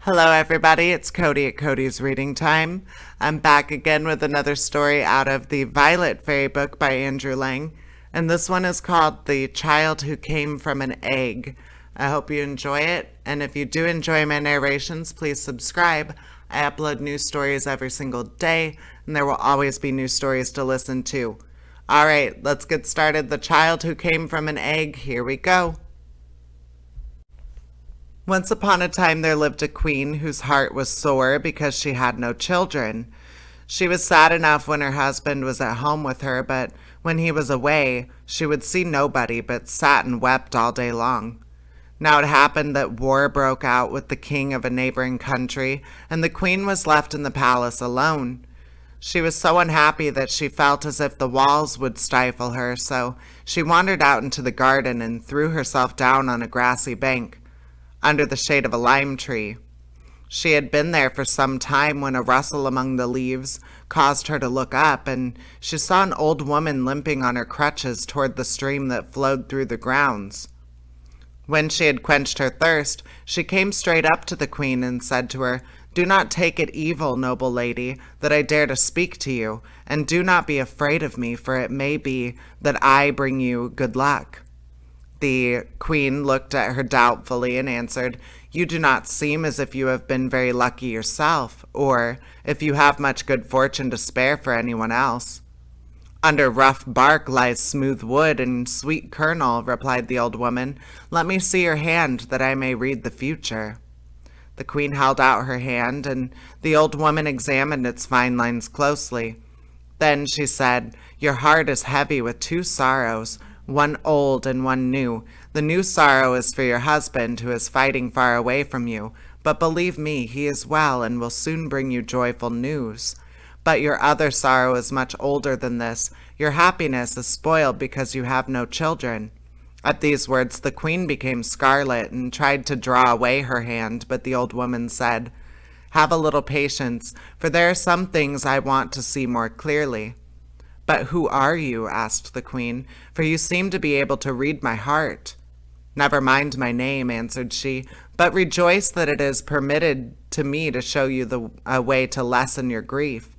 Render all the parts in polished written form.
Hello, everybody. It's Cody at Cody's Reading Time. I'm back again with another story out of the Violet Fairy book by Andrew Lang, and this one is called The Child Who Came from an Egg. I hope you enjoy it, and if you do enjoy my narrations, please subscribe. I upload new stories every single day, and there will always be new stories to listen to. All right, let's get started. The Child Who Came from an Egg. Here we go. Once upon a time there lived a queen whose heart was sore because she had no children. She was sad enough when her husband was at home with her, but when he was away, she would see nobody but sat and wept all day long. Now it happened that war broke out with the king of a neighboring country, and the queen was left in the palace alone. She was so unhappy that she felt as if the walls would stifle her, so she wandered out into the garden and threw herself down on a grassy bank under the shade of a lime tree. She had been there for some time when a rustle among the leaves caused her to look up, and she saw an old woman limping on her crutches toward the stream that flowed through the grounds. When she had quenched her thirst, she came straight up to the queen and said to her, "Do not take it evil, noble lady, that I dare to speak to you, and do not be afraid of me, for it may be that I bring you good luck." The queen looked at her doubtfully and answered, "You do not seem as if you have been very lucky yourself, or if you have much good fortune to spare for anyone else." "Under rough bark lies smooth wood and sweet kernel," replied the old woman. "Let me see your hand that I may read the future." The queen held out her hand, and the old woman examined its fine lines closely. Then she said, "Your heart is heavy with two sorrows, one old and one new. The new sorrow is for your husband, who is fighting far away from you, but believe me, he is well and will soon bring you joyful news. But your other sorrow is much older than this. Your happiness is spoiled because you have no children." At these words the queen became scarlet and tried to draw away her hand, but the old woman said, "Have a little patience, for there are some things I want to see more clearly." "But who are you?" asked the queen, "for you seem to be able to read my heart." "Never mind my name," answered she, "but rejoice that it is permitted to me to show you a way to lessen your grief.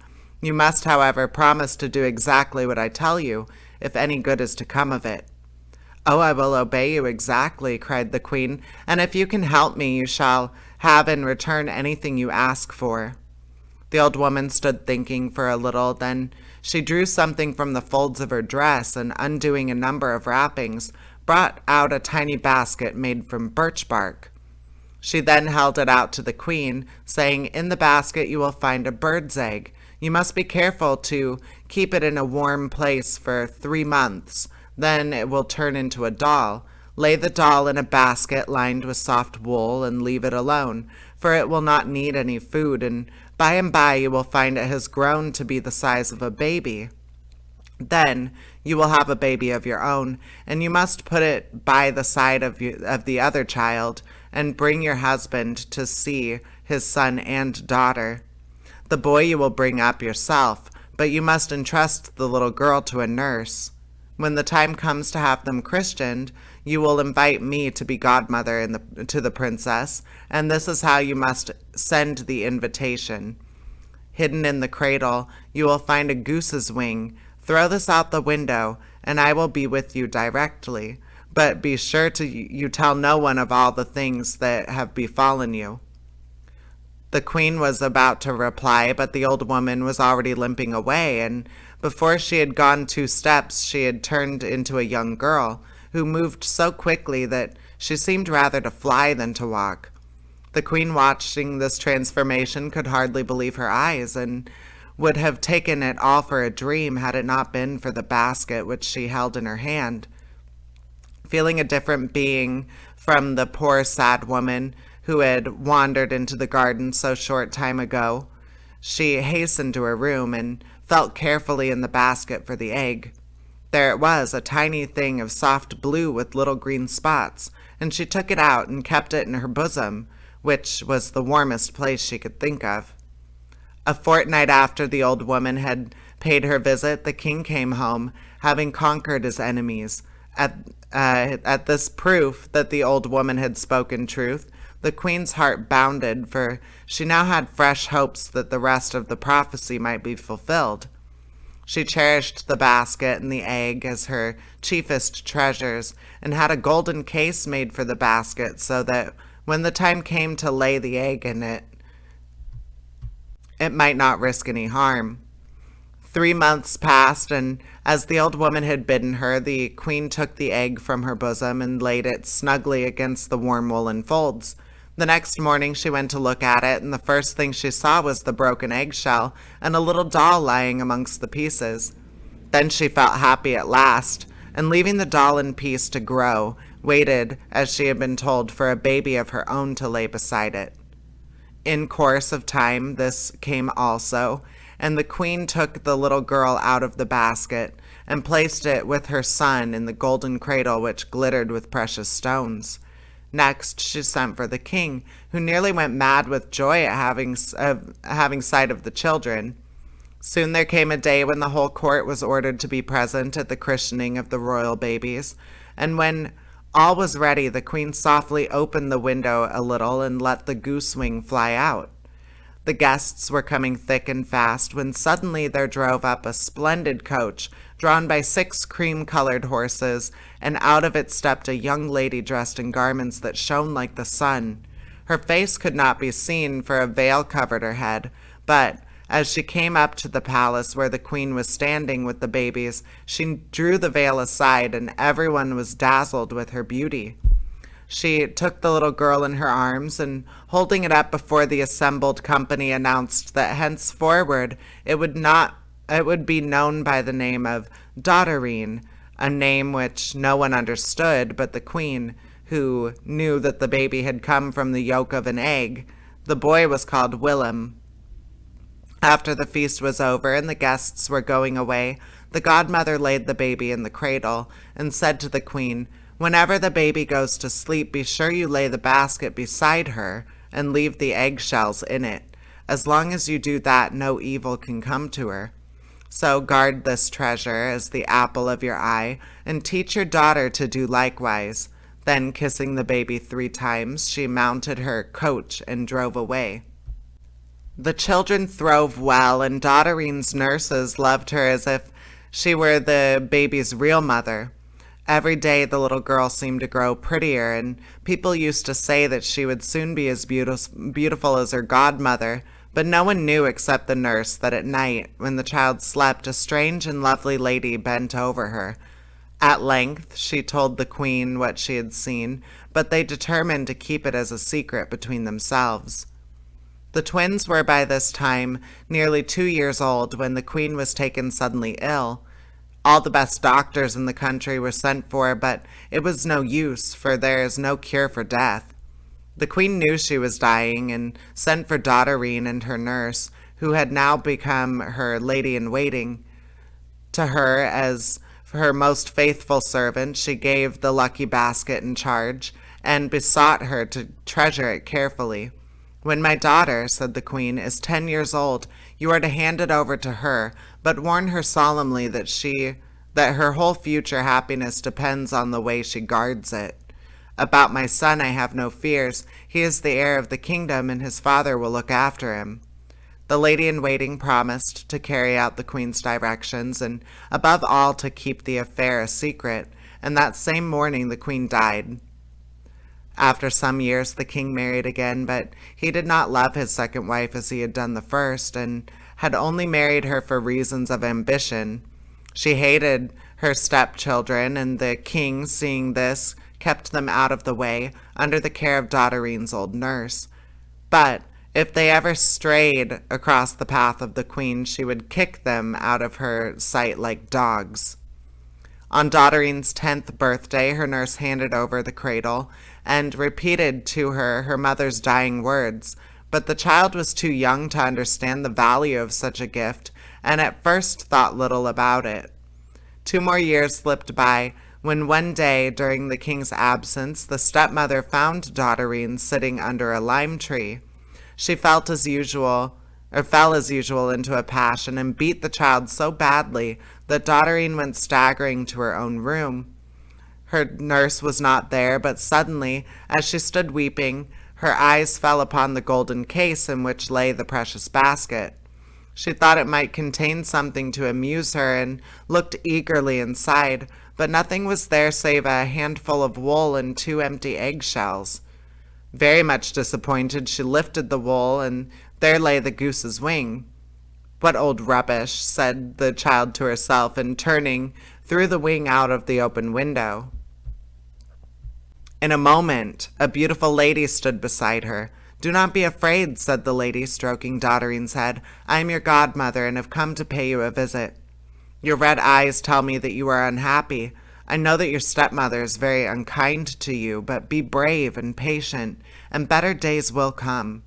You must, however, promise to do exactly what I tell you, if any good is to come of it." "Oh, I will obey you exactly," cried the queen, "and if you can help me, you shall have in return anything you ask for." The old woman stood thinking for a little, then she drew something from the folds of her dress, and undoing a number of wrappings, brought out a tiny basket made from birch bark. She then held it out to the queen, saying, "In the basket you will find a bird's egg. You must be careful to keep it in a warm place for 3 months. Then it will turn into a doll. Lay the doll in a basket lined with soft wool and leave it alone, for it will not need any food, and by you will find it has grown to be the size of a baby. Then you will have a baby of your own, and you must put it by the side of the other child, and bring your husband to see his son and daughter. The boy you will bring up yourself, but you must entrust the little girl to a nurse. When the time comes to have them christened, you will invite me to be godmother to the princess, and this is how you must send the invitation. Hidden in the cradle, you will find a goose's wing. Throw this out the window, and I will be with you directly. But be sure you tell no one of all the things that have befallen you." The queen was about to reply, but the old woman was already limping away, and before she had gone 2 steps, she had turned into a young girl, who moved so quickly that she seemed rather to fly than to walk. The queen, watching this transformation, could hardly believe her eyes, and would have taken it all for a dream had it not been for the basket which she held in her hand. Feeling a different being from the poor sad woman who had wandered into the garden so short time ago, she hastened to her room and felt carefully in the basket for the egg. There it was, a tiny thing of soft blue with little green spots, and she took it out and kept it in her bosom, which was the warmest place she could think of. A fortnight after the old woman had paid her visit, the king came home, having conquered his enemies. At this proof that the old woman had spoken truth, The queen's heart bounded, for she now had fresh hopes that the rest of the prophecy might be fulfilled. She cherished the basket and the egg as her chiefest treasures, and had a golden case made for the basket so that when the time came to lay the egg in it, it might not risk any harm. 3 months passed, and as the old woman had bidden her, the queen took the egg from her bosom and laid it snugly against the warm woolen folds. The next morning she went to look at it, and the first thing she saw was the broken eggshell and a little doll lying amongst the pieces. Then she felt happy at last, and leaving the doll in peace to grow, waited, as she had been told, for a baby of her own to lay beside it. In course of time this came also, and the queen took the little girl out of the basket and placed it with her son in the golden cradle which glittered with precious stones. Next she sent for the king, who nearly went mad with joy at having sight of the children. Soon there came a day when the whole court was ordered to be present at the christening of the royal babies, and when all was ready, the queen softly opened the window a little and let the goose wing fly out. The guests were coming thick and fast when suddenly there drove up a splendid coach drawn by 6 cream-colored horses, and out of it stepped a young lady dressed in garments that shone like the sun. Her face could not be seen, for a veil covered her head, but as she came up to the palace where the queen was standing with the babies, she drew the veil aside, and everyone was dazzled with her beauty. She took the little girl in her arms, and holding it up before the assembled company, announced that henceforward it would be known by the name of Dotterine, a name which no one understood but the queen, who knew that the baby had come from the yolk of an egg. The boy was called Willem. After the feast was over and the guests were going away, the godmother laid the baby in the cradle and said to the queen, "Whenever the baby goes to sleep, be sure you lay the basket beside her and leave the eggshells in it. As long as you do that, no evil can come to her. So guard this treasure as the apple of your eye, and teach your daughter to do likewise." Then, kissing the baby 3 times, she mounted her coach and drove away. The children throve well, and Dotterine's nurses loved her as if she were the baby's real mother. Every day the little girl seemed to grow prettier, and people used to say that she would soon be as beautiful as her godmother, but no one knew except the nurse that at night, when the child slept, a strange and lovely lady bent over her. At length she told the queen what she had seen, but they determined to keep it as a secret between themselves. The twins were by this time nearly 2 years old when the queen was taken suddenly ill. All the best doctors in the country were sent for, but it was no use, for there is no cure for death. The queen knew she was dying and sent for Dotterine and her nurse, who had now become her lady-in-waiting. To her, as her most faithful servant, she gave the lucky basket in charge and besought her to treasure it carefully. "When my daughter," said the queen, "is 10 years old, you are to hand it over to her, but warn her solemnly that her whole future happiness depends on the way she guards it. About my son I have no fears. He is the heir of the kingdom, and his father will look after him." The lady-in-waiting promised to carry out the queen's directions, and above all to keep the affair a secret, and that same morning the queen died. After some years the king married again, but he did not love his second wife as he had done the first, and had only married her for reasons of ambition. She hated her stepchildren, and the king, seeing this, kept them out of the way, under the care of Dotterine's old nurse. But if they ever strayed across the path of the queen, she would kick them out of her sight like dogs. On Dotterine's 10th birthday, her nurse handed over the cradle and repeated to her her mother's dying words, but the child was too young to understand the value of such a gift, and at first thought little about it. 2 more years slipped by, when one day, during the king's absence, the stepmother found Dotterine sitting under a lime tree. She fell as usual into a passion and beat the child so badly that Dotterine went staggering to her own room. Her nurse was not there, but suddenly, as she stood weeping, Her eyes fell upon the golden case in which lay the precious basket. She thought it might contain something to amuse her and looked eagerly inside, but nothing was there save a handful of wool and 2 empty eggshells. Very much disappointed, she lifted the wool, and there lay the goose's wing. "What old rubbish," said the child to herself, and turning, threw the wing out of the open window. In a moment, a beautiful lady stood beside her. "Do not be afraid," said the lady, stroking Dotterine's head. "I am your godmother, and have come to pay you a visit. Your red eyes tell me that you are unhappy. I know that your stepmother is very unkind to you, but be brave and patient, and better days will come.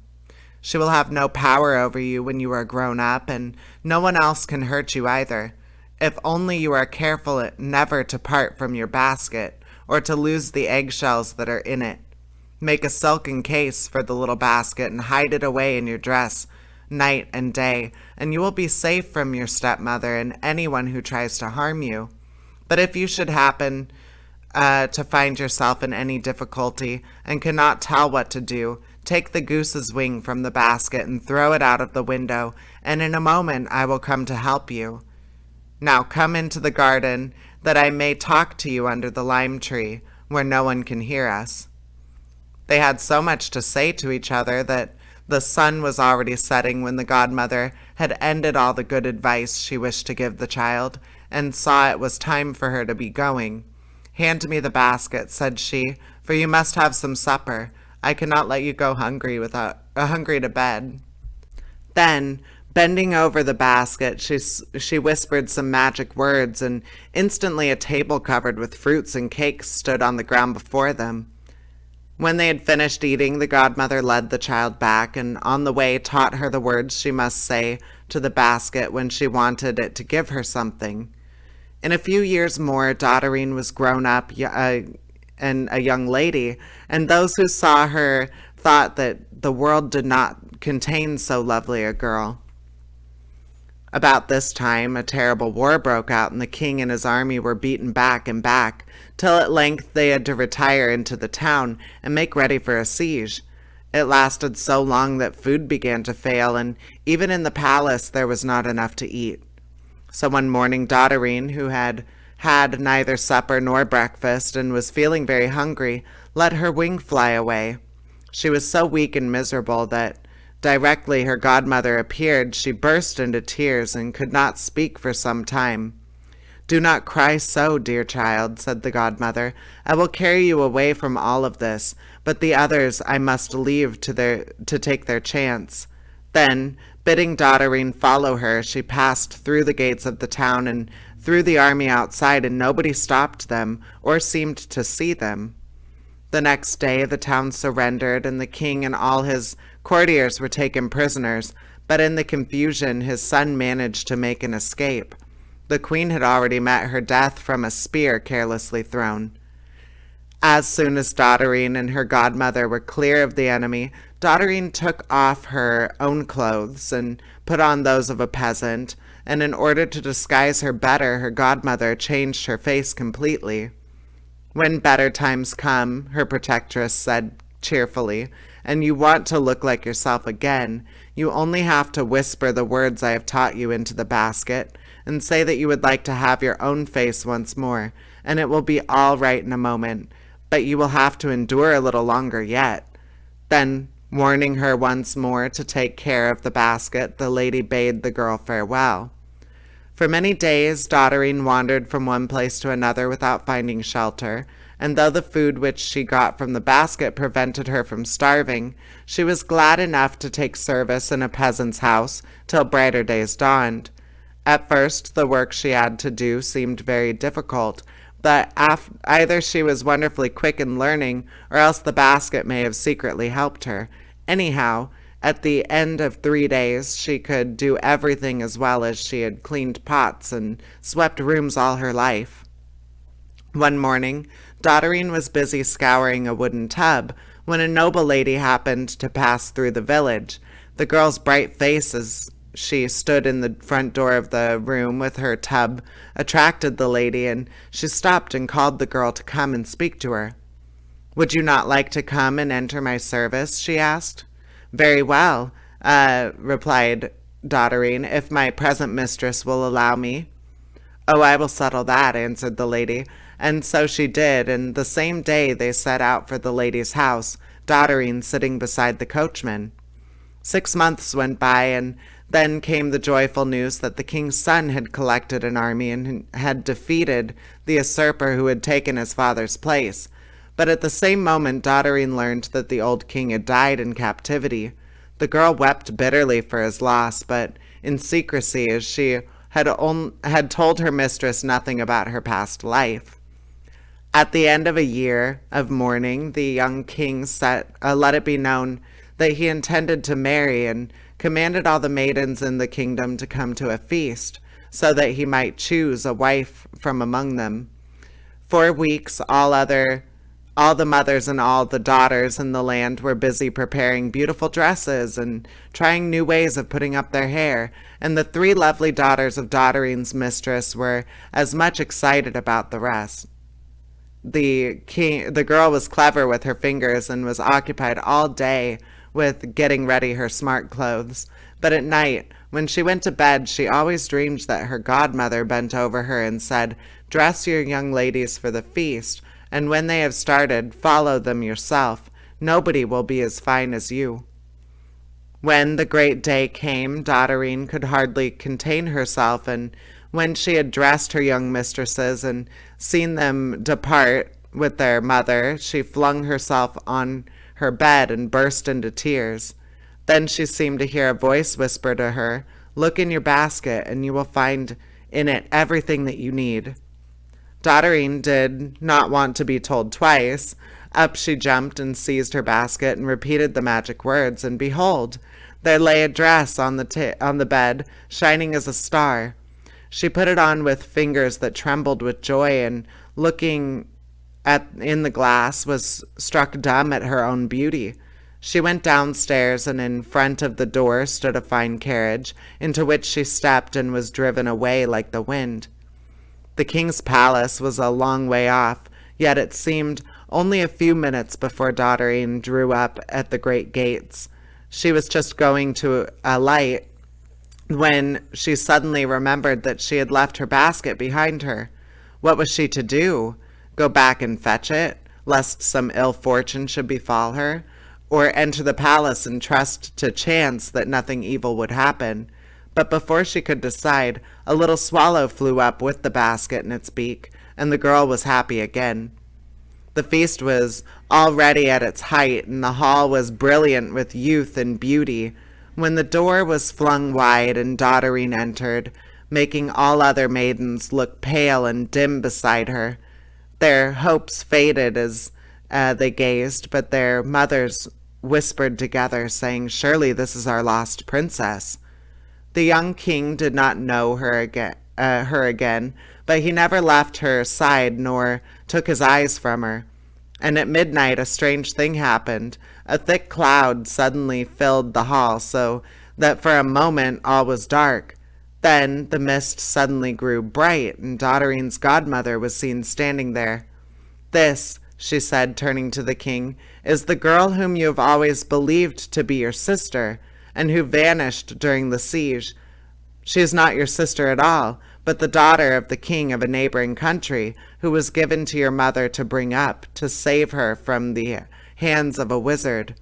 She will have no power over you when you are grown up, and no one else can hurt you either. If only you are careful never to part from your basket, or to lose the eggshells that are in it. Make a silken case for the little basket and hide it away in your dress, night and day, and you will be safe from your stepmother and anyone who tries to harm you. But if you should happen to find yourself in any difficulty and cannot tell what to do, take the goose's wing from the basket and throw it out of the window, and in a moment I will come to help you. Now come into the garden, that I may talk to you under the lime tree, where no one can hear us." They had so much to say to each other that the sun was already setting when the godmother had ended all the good advice she wished to give the child, and saw it was time for her to be going. "Hand me the basket," said she, "for you must have some supper. I cannot let you go hungry to bed." Then, bending over the basket, she whispered some magic words, and instantly a table covered with fruits and cakes stood on the ground before them. When they had finished eating, the godmother led the child back, and on the way taught her the words she must say to the basket when she wanted it to give her something. In a few years more, Dotterine was grown up and a young lady, and those who saw her thought that the world did not contain so lovely a girl. About this time, a terrible war broke out, and the king and his army were beaten back and back, till at length they had to retire into the town and make ready for a siege. It lasted so long that food began to fail, and even in the palace there was not enough to eat. So one morning Dotterine, who had had neither supper nor breakfast and was feeling very hungry, let her wing fly away. She was so weak and miserable that directly her godmother appeared, she burst into tears and could not speak for some time. "Do not cry so, dear child," said the godmother. "I will carry you away from all of this, but the others I must leave to take their chance." Then, bidding Dotterine follow her, she passed through the gates of the town and through the army outside, and nobody stopped them or seemed to see them. The next day the town surrendered, and the king and all his courtiers were taken prisoners, but in the confusion his son managed to make an escape. The queen had already met her death from a spear carelessly thrown. As soon as Dotterine and her godmother were clear of the enemy, Dotterine took off her own clothes and put on those of a peasant, and in order to disguise her better, her godmother changed her face completely. "When better times come," her protectress said cheerfully, "and you want to look like yourself again, you only have to whisper the words I have taught you into the basket, and say that you would like to have your own face once more, and it will be all right in a moment, but you will have to endure a little longer yet." Then, warning her once more to take care of the basket, the lady bade the girl farewell. For many days Dotterine wandered from one place to another without finding shelter, and though the food which she got from the basket prevented her from starving, she was glad enough to take service in a peasant's house till brighter days dawned. At first the work she had to do seemed very difficult, but either she was wonderfully quick in learning, or else the basket may have secretly helped her. Anyhow, at the end of 3 days she could do everything as well as she had cleaned pots and swept rooms all her life. One morning, Dotterine was busy scouring a wooden tub when a noble lady happened to pass through the village. The girl's bright face as she stood in the front door of the room with her tub attracted the lady, and she stopped and called the girl to come and speak to her. "Would you not like to come and enter my service?" she asked. "Very well," replied Dotterine, "if my present mistress will allow me." "Oh, I will settle that," answered the lady. And so she did, and the same day they set out for the lady's house, Dotterine sitting beside the coachman. 6 months went by, and then came the joyful news that the king's son had collected an army and had defeated the usurper who had taken his father's place. But at the same moment, Dotterine learned that the old king had died in captivity. The girl wept bitterly for his loss, but in secrecy, as she had told her mistress nothing about her past life. At the end of a year of mourning, the young king let it be known that he intended to marry, and commanded all the maidens in the kingdom to come to a feast, so that he might choose a wife from among them. For weeks, all the mothers and all the daughters in the land were busy preparing beautiful dresses and trying new ways of putting up their hair, and the 3 lovely daughters of Dotterine's mistress were as much excited about the rest. The girl was clever with her fingers and was occupied all day with getting ready her smart clothes. But at night, when she went to bed, she always dreamed that her godmother bent over her and said, "Dress your young ladies for the feast, and when they have started, follow them yourself. Nobody will be as fine as you." When the great day came, Dotterine could hardly contain herself, and when she had dressed her young mistresses and seen them depart with their mother, she flung herself on her bed and burst into tears. Then she seemed to hear a voice whisper to her, "Look in your basket, and you will find in it everything that you need." Dotterine did not want to be told twice. Up she jumped and seized her basket and repeated the magic words, and behold, there lay a dress on the bed, shining as a star. She put it on with fingers that trembled with joy, and looking in the glass, was struck dumb at her own beauty. She went downstairs, and in front of the door stood a fine carriage, into which she stepped and was driven away like the wind. The king's palace was a long way off, yet it seemed only a few minutes before Dotterine drew up at the great gates. She was just going to alight when she suddenly remembered that she had left her basket behind her. What was she to do? Go back and fetch it, lest some ill fortune should befall her? Or enter the palace and trust to chance that nothing evil would happen? But before she could decide, a little swallow flew up with the basket in its beak, and the girl was happy again. The feast was already at its height, and the hall was brilliant with youth and beauty, when the door was flung wide and Dotterine entered, making all other maidens look pale and dim beside her. Their hopes faded as they gazed, but their mothers whispered together, saying, "Surely this is our lost princess." The young king did not know her again, but he never left her side nor took his eyes from her. And at midnight a strange thing happened. A thick cloud suddenly filled the hall, so that for a moment all was dark. Then the mist suddenly grew bright, and Dotterine's godmother was seen standing there. "This," she said, turning to the king, "is the girl whom you have always believed to be your sister, and who vanished during the siege. She is not your sister at all, but the daughter of the king of a neighboring country, who was given to your mother to bring up, to save her from the hands of a wizard."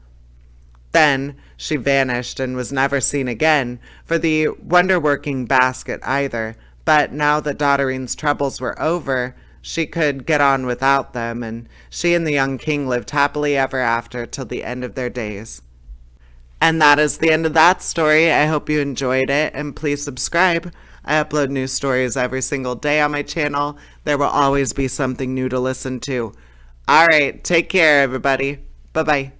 Then she vanished and was never seen again, for the wonder-working basket either. But now that Dotterine's troubles were over, she could get on without them, and she and the young king lived happily ever after till the end of their days. And that is the end of that story. I hope you enjoyed it, and please subscribe. I upload new stories every single day on my channel. There will always be something new to listen to. All right, take care, everybody. Bye-bye.